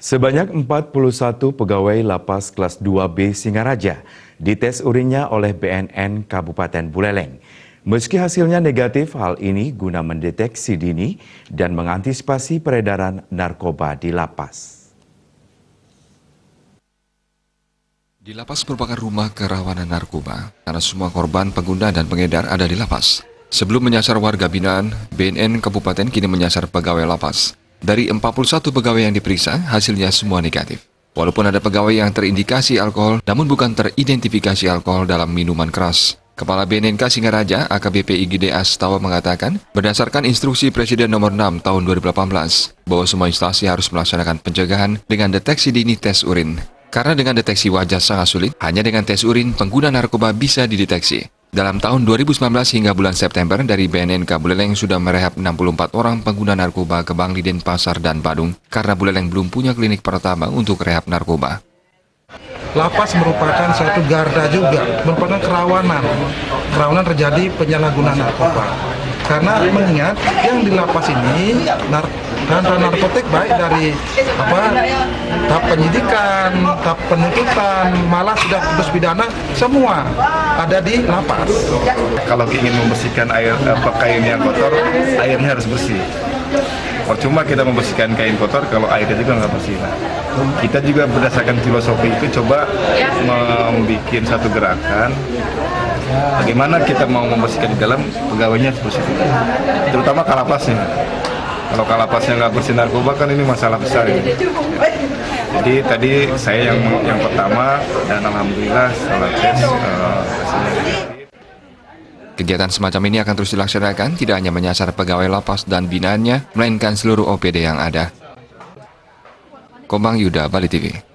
Sebanyak 41 pegawai Lapas Kelas 2B Singaraja dites urinnya oleh BNN Kabupaten Buleleng. Meski hasilnya negatif, hal ini guna mendeteksi dini dan mengantisipasi peredaran narkoba di lapas. Di lapas merupakan rumah kerawanan narkoba, karena semua korban, pengguna, dan pengedar ada di lapas. Sebelum menyasar warga binaan, BNN Kabupaten kini menyasar pegawai lapas. Dari 41 pegawai yang diperiksa, hasilnya semua negatif. Walaupun ada pegawai yang terindikasi alkohol, namun bukan teridentifikasi alkohol dalam minuman keras. Kepala BNNK Singaraja, AKBP IGD Astawa mengatakan, berdasarkan instruksi Presiden nomor 6 tahun 2018, bahwa semua instansi harus melaksanakan pencegahan dengan deteksi dini tes urin. Karena dengan deteksi wajah sangat sulit, hanya dengan tes urin pengguna narkoba bisa dideteksi. Dalam tahun 2019 hingga bulan September, dari BNNK Buleleng sudah merehab 64 orang pengguna narkoba ke Bangli, Denpasar, dan Badung, karena Buleleng belum punya klinik pertama untuk rehab narkoba. Lapas merupakan suatu garda juga, merupakan kerawanan terjadi penyalahgunaan narkoba. Karena mengingat yang di lapas ini narkotik baik dari tahap penyidikan, tahap penuntutan, malah sudah putus pidana, semua ada di lapas. Kalau ingin membersihkan kain yang kotor, airnya harus bersih. Percuma kita membersihkan kain kotor kalau airnya juga nggak bersih. Kita juga berdasarkan filosofi itu coba membuat satu gerakan. Bagaimana kita mau membersihkan di dalam, pegawainya harus bersih. Terutama kalapasnya. Kalau kalapasnya nggak bersih narkoba kan ini masalah besar. Jadi tadi saya yang pertama, dan alhamdulillah setelah tes hasilnya negatif. Kegiatan semacam ini akan terus dilaksanakan, tidak hanya menyasar pegawai lapas dan binaannya, melainkan seluruh OPD yang ada. Komang Yuda, Bali TV.